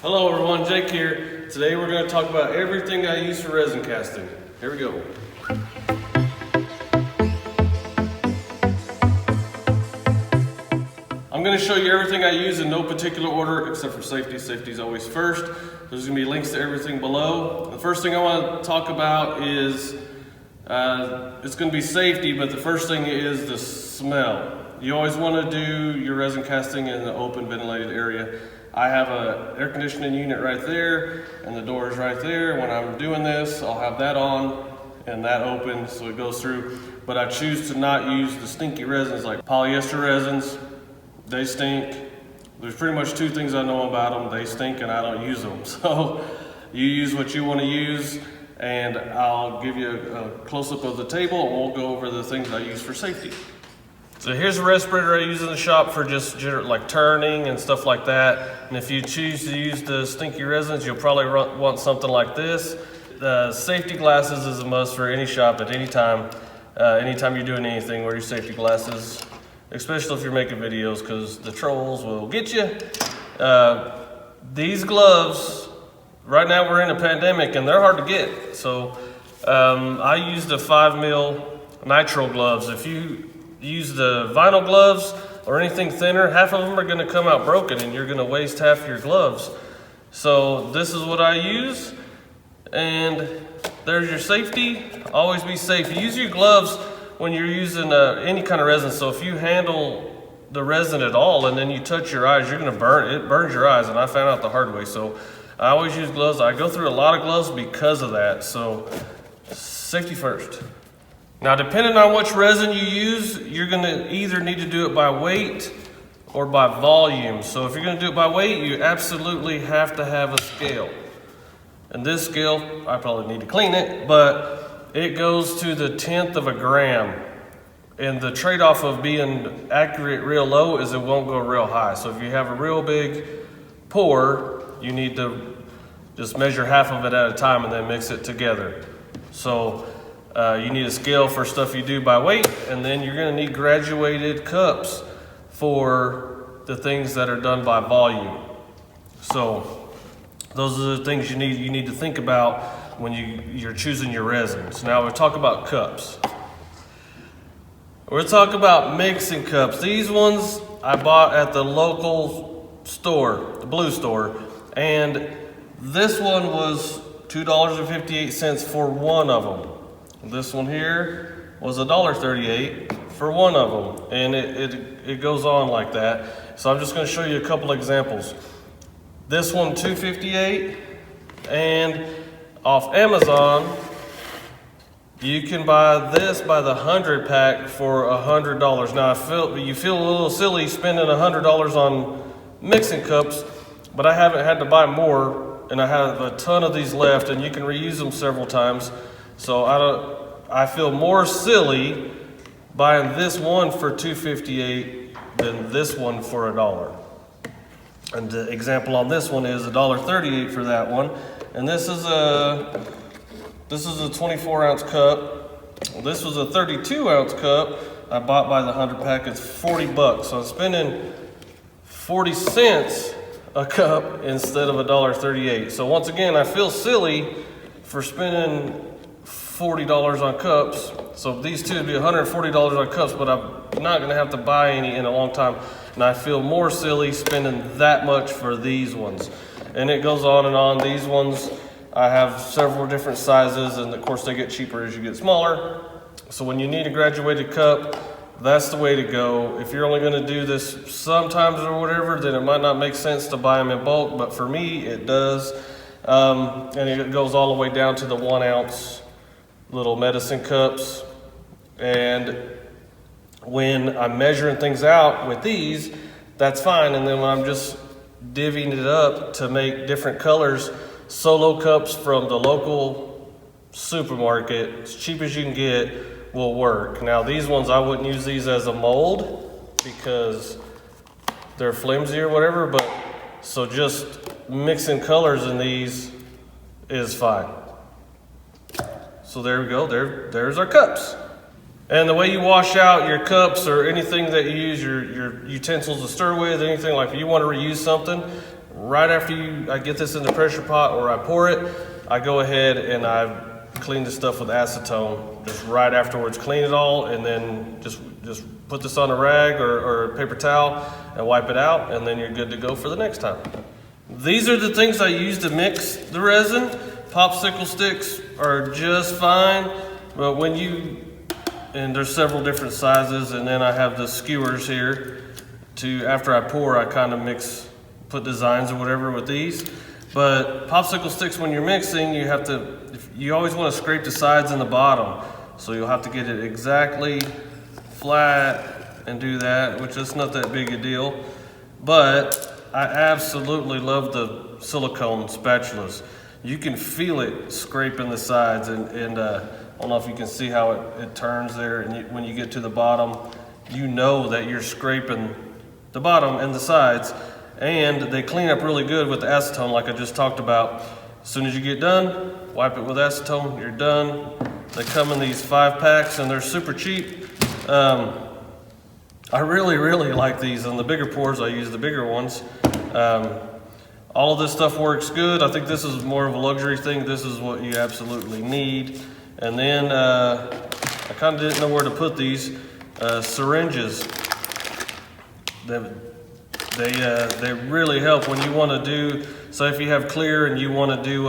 Hello everyone, Jake here. Today we're going to talk about everything I use for resin casting. Here we go. I'm going to show you everything I use in no particular order except for safety. Safety is always first. There's going to be links to everything below. The first thing I want to talk about is it's going to be safety, but the first thing is the smell. You always want to do your resin casting in an open ventilated area. I have an air conditioning unit right there and the door is right there. When I'm doing this, I'll have that on and that open so it goes through. But I choose to not use the stinky resins like polyester resins. They stink. There's pretty much two things I know about them. They stink and I don't use them. So you use what you want to use, and I'll give you a close-up of the table and we'll go over the things I use for safety. So here's a respirator I use in the shop for just like turning and stuff like that. And if you choose to use the stinky resins, you'll probably want something like this. The safety glasses is a must for any shop at any time. Anytime you're doing anything, wear your safety glasses, especially if you're making videos, because the trolls will get you. These gloves, right now we're in a pandemic and they're hard to get. So I use the 5mm nitrile gloves. If you use the vinyl gloves or anything thinner, half of them are going to come out broken and you're going to waste half your gloves. So this is what I use, and there's your safety. Always be safe. Use your gloves when you're using any kind of resin. So if you handle the resin at all and then you touch your eyes, you're going to burn it. Burns your eyes, and I found out the hard way. So I always use gloves. I go through a lot of gloves because of that. So safety first. Now, depending on which resin you use, you're going to either need to do it by weight or by volume. So if you're going to do it by weight, you absolutely have to have a scale. And this scale, I probably need to clean it, but it goes to the 1/10 of a gram. And the trade-off of being accurate real low is it won't go real high. So if you have a real big pour, you need to just measure half of it at a time and then mix it together. So you need a scale for stuff you do by weight, and then you're going to need graduated cups for the things that are done by volume. So those are the things you need to think about when you're choosing your resins. Now we'll talk about cups. We'll talk about mixing cups. These ones I bought at the local store, the blue store, and this one was $2.58 for one of them. This one here was $1.38 for one of them, and it goes on like that. So I'm just going to show you a couple examples. This one $2.58, and off Amazon you can buy this by the 100 pack for $100. Now you feel a little silly spending $100 on mixing cups, but I haven't had to buy more, and I have a ton of these left, and you can reuse them several times. So I feel more silly buying this one for $2.58 than this one for $1. And the example on this one is $1.38 for that one. And this is a 24-ounce cup. This was a 32-ounce cup I bought by the 100 pack. It's $40. So I'm spending 40 cents a cup instead of $1.38. So once again, I feel silly for spending $40 on cups. So these two would be $140 on cups, but I'm not going to have to buy any in a long time. And I feel more silly spending that much for these ones. And it goes on and on. These ones, I have several different sizes, and of course they get cheaper as you get smaller. So when you need a graduated cup, that's the way to go. If you're only going to do this sometimes or whatever, then it might not make sense to buy them in bulk, but for me it does. And it goes all the way down to the 1 ounce little medicine cups. And when I'm measuring things out with these, that's fine. And then when I'm just divvying it up to make different colors, solo cups from the local supermarket, as cheap as you can get, will work. Now these ones, I wouldn't use these as a mold because they're flimsy or whatever, but so just mixing colors in these is fine. So there we go, there's our cups. And the way you wash out your cups or anything that you use your utensils to stir with, anything like, if you want to reuse something, right after I get this in the pressure pot or I pour it, I go ahead and I clean the stuff with acetone. Just right afterwards, clean it all, and then just put this on a rag or a paper towel and wipe it out, and then you're good to go for the next time. These are the things I use to mix the resin. Popsicle sticks are just fine, but and there's several different sizes, and then I have the skewers here after I pour, I kind of put designs or whatever with these. But popsicle sticks, when you're mixing, you always want to scrape the sides and the bottom. So you'll have to get it exactly flat and do that, which is not that big a deal. But I absolutely love the silicone spatulas. You can feel it scraping the sides, and I don't know if you can see how it turns there. And when you get to the bottom, you know that you're scraping the bottom and the sides. And they clean up really good with the acetone, like I just talked about. As soon as you get done, wipe it with acetone, you're done. They come in these 5-packs and they're super cheap. I really, really like these. On the bigger pours, I use the bigger ones. All of this stuff works good. I think this is more of a luxury thing. This is what you absolutely need. And then I kind of didn't know where to put these. Syringes. They really help when you want to do, so if you have clear and you want to do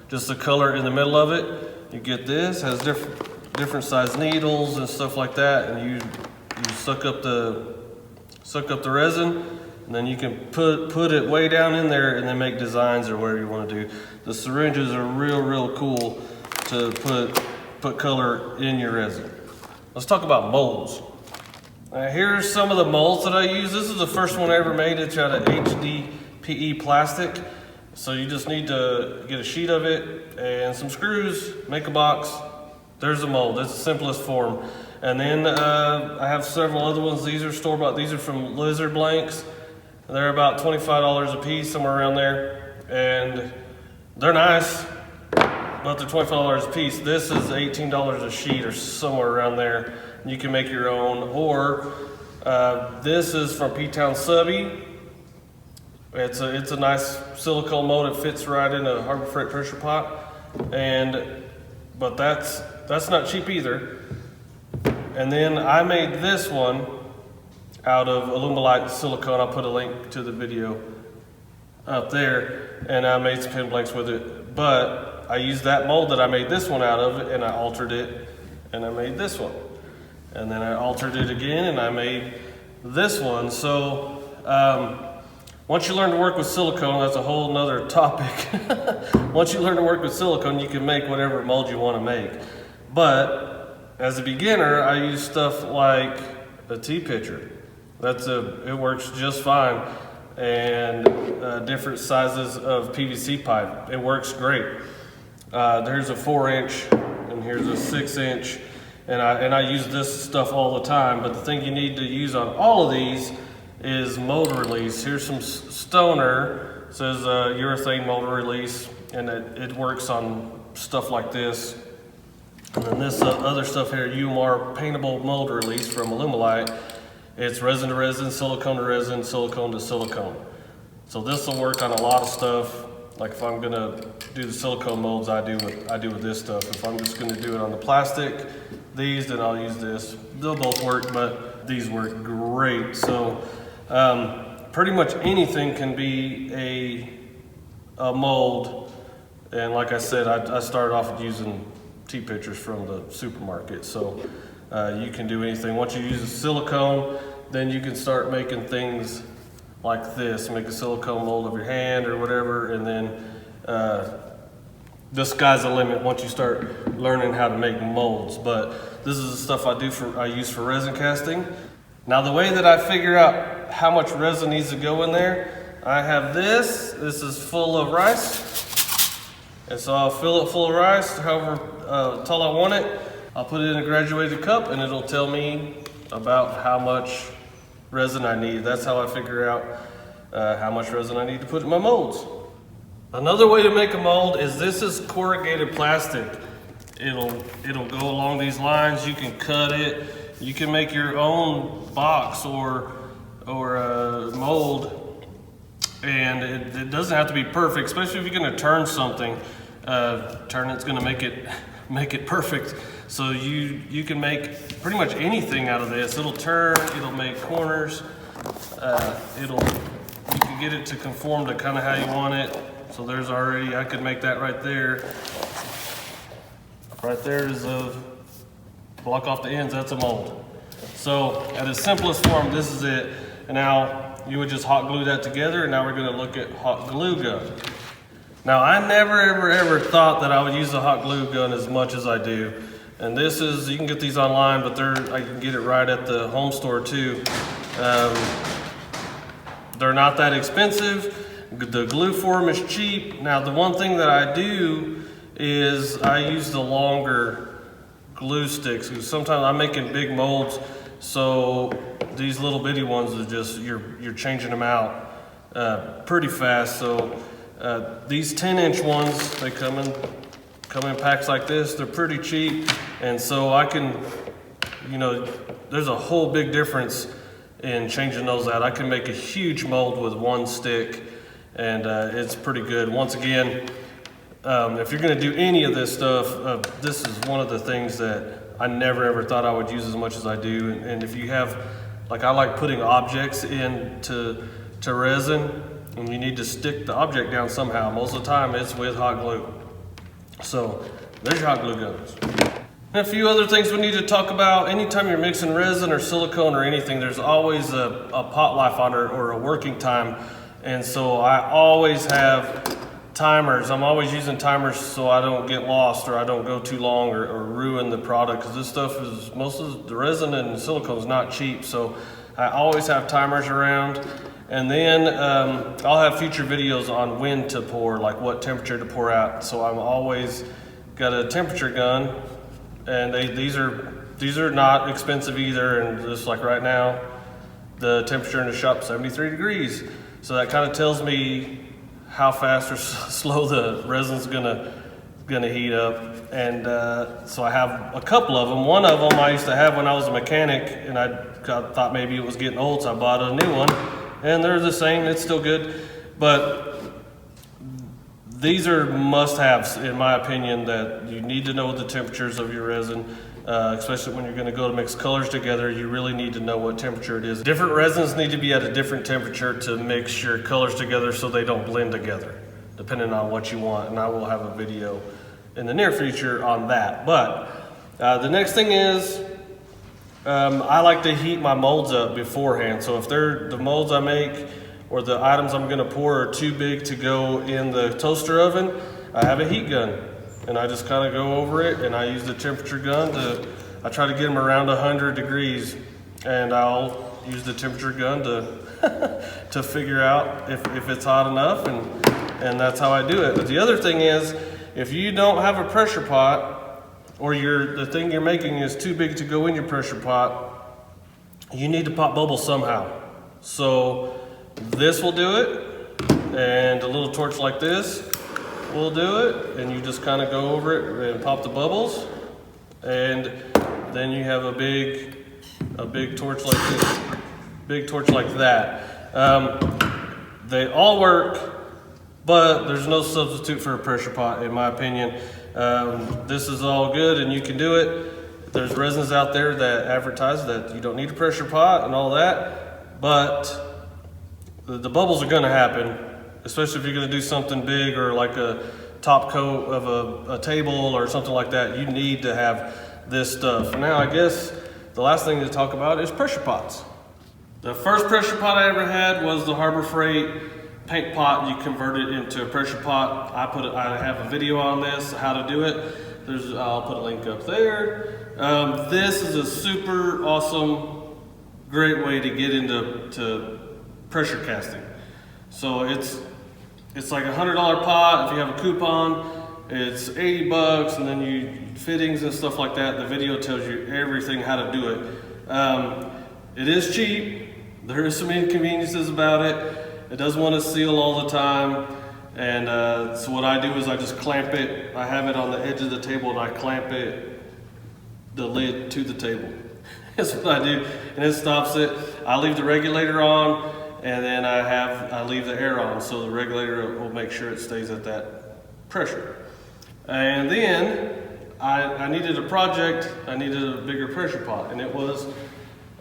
just the color in the middle of it, you get this, has different size needles and stuff like that, and you suck up the resin, and then you can put it way down in there and then make designs or whatever you want to do. The syringes are real cool to put color in your resin. Let's talk about molds. Here's some of the molds that I use. This is the first one I ever made. It's out of HDPE plastic. So you just need to get a sheet of it and some screws, make a box. There's a mold. That's the simplest form. And then I have several other ones. These are store-bought. These are from Lizard Blanks. They're about $25 a piece, somewhere around there. And they're nice, but they're $25 a piece. This is $18 a sheet or somewhere around there. You can make your own, or this is from P-Town Subby. It's a nice silicone mold. It fits right in a Harbor Freight pressure pot, but that's not cheap either. And then I made this one out of ALUMILITE silicone. I'll put a link to the video up there, and I made some pin blanks with it. But I used that mold that I made this one out of, and I altered it, and I made this one. And then I altered it again and I made this one. So once you learn to work with silicone, that's a whole nother topic. Once you learn to work with silicone, you can make whatever mold you want to make. But as a beginner, I use stuff like a tea pitcher. It works just fine. And different sizes of PVC pipe. It works great. There's a 4-inch and here's a 6-inch. And I use this stuff all the time, but the thing you need to use on all of these is mold release. Here's some Stoner, it says urethane mold release, and it works on stuff like this. And then this other stuff here, UMR paintable mold release from ALUMILITE. It's resin to resin, silicone to resin, silicone to silicone. So this will work on a lot of stuff. Like if I'm gonna do the silicone molds, I do with this stuff. If I'm just gonna do it on the plastic, then I'll use this. They'll both work, but these work great. So pretty much anything can be a mold. And like I said, I started off with using tea pitchers from the supermarket. So you can do anything. Once you use a silicone, then you can start making things like this. Make a silicone mold of your hand or whatever, and then the sky's the limit once you start learning how to make molds. But this is the stuff I use for resin casting. Now the way that I figure out how much resin needs to go in there, I have this. This is full of rice, and so I'll fill it full of rice, however tall I want it. I'll put it in a graduated cup, and it'll tell me about how much resin I need. That's how I figure out how much resin I need to put in my molds. Another way to make a mold is this is corrugated plastic. It'll go along these lines. You can cut it. You can make your own box or mold And it doesn't have to be perfect, especially if you're gonna turn something. It's gonna make it perfect. So you can make pretty much anything out of this. It'll turn, it'll make corners, you can get it to conform to kind of how you want it. So there's already, I could make that right there. Right there is a block off the ends, that's a mold. So at its simplest form, this is it. And now you would just hot glue that together, and now we're gonna look at hot glue gun. Now I never ever thought that I would use a hot glue gun as much as I do. And this is, you can get these online, but I can get it right at the home store too. They're not that expensive. The glue form is cheap. Now the one thing that I do is I use the longer glue sticks, because sometimes I'm making big molds, so these little bitty ones are just, you're changing them out pretty fast. So these 10-inch ones, they come in packs like this. They're pretty cheap, and so I can, there's a whole big difference in changing those out. I can make a huge mold with one stick, and it's pretty good. Once again, if you're gonna do any of this stuff, this is one of the things that I never ever thought I would use as much as I do. And if you have, like, I like putting objects into resin, and you need to stick the object down somehow. Most of the time it's with hot glue. So there's your hot glue guns. And a few other things we need to talk about. Anytime you're mixing resin or silicone or anything, there's always a pot life on it, or a working time. And so I always have timers. I'm always using timers so I don't get lost, or I don't go too long, or ruin the product, because this stuff is, most of the resin and silicone is not cheap. So I always have timers around. And then I'll have future videos on when to pour, like what temperature to pour out. So I'm always got a temperature gun, and these are not expensive either. And just like right now, the temperature in the shop is 73 degrees. So that kind of tells me how fast or slow the resin's gonna heat up. And so I have a couple of them. One of them I used to have when I was a mechanic, and I thought maybe it was getting old, so I bought a new one. And they're the same, it's still good. But these are must-haves, in my opinion, that you need to know the temperatures of your resin, especially when you're gonna go to mix colors together. You really need to know what temperature it is. Different resins need to be at a different temperature to mix your colors together so they don't blend together, depending on what you want. And I will have a video in the near future on that. But the next thing is, I like to heat my molds up beforehand. So if the molds I make or the items I'm gonna pour are too big to go in the toaster oven, I have a heat gun, and I just kind of go over it, and I use the temperature gun I try to get them around 100 degrees, and I'll use the temperature gun to figure out if it's hot enough, and that's how I do it. But the other thing is, if you don't have a pressure pot, or the thing you're making is too big to go in your pressure pot, you need to pop bubbles somehow. So this will do it, and a little torch like this will do it, and you just kind of go over it and pop the bubbles, and then you have a big torch like this, big torch like that. They all work, but there's no substitute for a pressure pot, in my opinion. This is all good, and you can do it. There's resins out there that advertise that you don't need a pressure pot and all that, but the bubbles are gonna happen, especially if you're gonna do something big, or like a top coat of a table or something like that. You need to have this stuff. Now, I guess the last thing to talk about is pressure pots. The first pressure pot I ever had was the Harbor Freight paint pot. You convert it into a pressure pot. I have a video on this, how to do it. I'll put a link up there. This is a super awesome, great way to get into pressure casting. So it's like a $100 pot. If you have a coupon, it's 80 bucks, and then you fittings and stuff like that. The video tells you everything how to do it. It is cheap. There is some inconveniences about it. It doesn't want to seal all the time, and so what I do is I just clamp it. I have it on the edge of the table, and I clamp the lid to the table. That's what I do, and it stops it. I leave the regulator on, and then I leave the air on, so the regulator will make sure it stays at that pressure. And then I needed a project, I needed a bigger pressure pot, and it was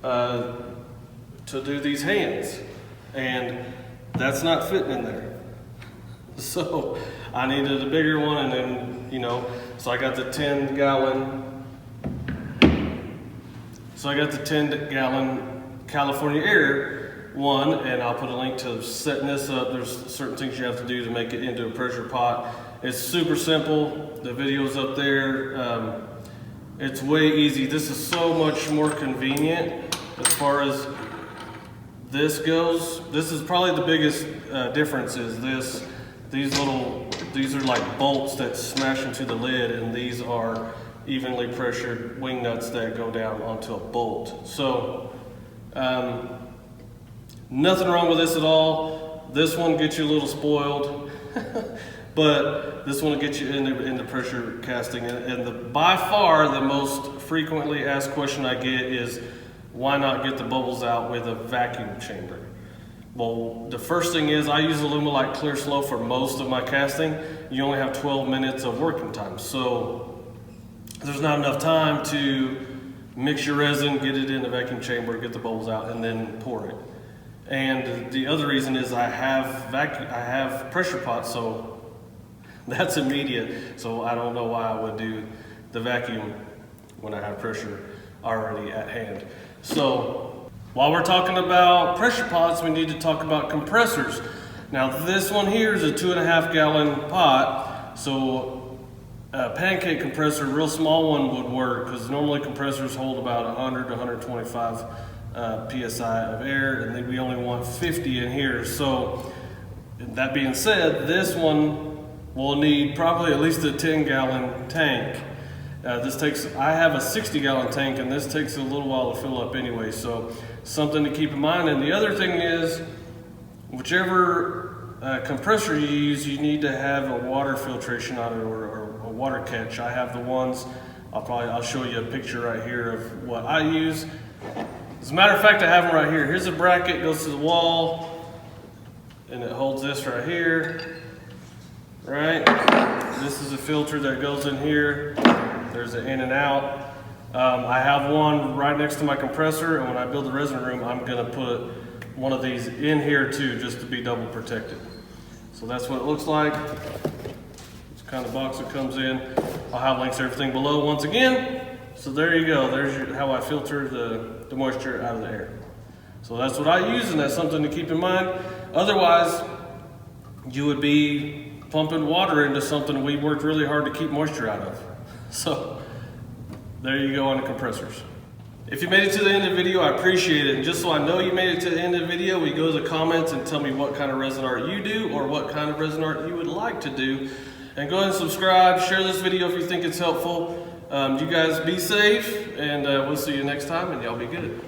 to do these hands, and that's not fitting in there. So I needed a bigger one, and then, you know, so I got the 10 gallon California Air one, and I'll put a link to setting this up. There's certain things you have to do to make it into a pressure pot. It's super simple. The video's up there. It's way easy. This is so much more convenient as far as this goes. This is probably the biggest difference is this. These are like bolts that smash into the lid, and these are evenly pressured wing nuts that go down onto a bolt. So nothing wrong with this at all. This one gets you a little spoiled, but this one will get you into pressure casting. And by far the most frequently asked question I get is, why not get the bubbles out with a vacuum chamber? Well, the first thing is I use ALUMILITE Clear Slow for most of my casting. You only have 12 minutes of working time, so there's not enough time to mix your resin, get it in the vacuum chamber, get the bubbles out, and then pour it. And the other reason is I have pressure pots, so that's immediate. So I don't know why I would do the vacuum when I have pressure already at hand. So while we're talking about pressure pots, we need to talk about compressors. Now this one here is a 2.5 gallon pot, so a pancake compressor, a real small one, would work, because normally compressors hold about 100 to 125 psi of air, and then we only want 50 in here. So that being said, this one will need probably at least a 10 gallon tank. I have a 60 gallon tank, and this takes a little while to fill up anyway, so something to keep in mind. And the other thing is, whichever compressor you use, you need to have a water filtration on it, or a water catch. I have the ones, I'll show you a picture right here of what I use. As a matter of fact, I have them right here. Here's a bracket, goes to the wall, and it holds this right here, right? This is a filter that goes in here. There's an in and out. I have one right next to my compressor, and when I build the resin room, I'm gonna put one of these in here too, just to be double protected. So that's what it looks like. It's the kind of box it comes in. I'll have links to everything below once again. So there you go, there's how I filter the moisture out of the air. So that's what I use, and that's something to keep in mind. Otherwise, you would be pumping water into something we worked really hard to keep moisture out of. So there you go on the compressors. If you made it to the end of the video, I appreciate it. And just so I know you made it to the end of the video, we go to the comments and tell me what kind of resin art you do, or what kind of resin art you would like to do. And go ahead and subscribe, share this video if you think it's helpful. You guys be safe, and we'll see you next time, and y'all be good.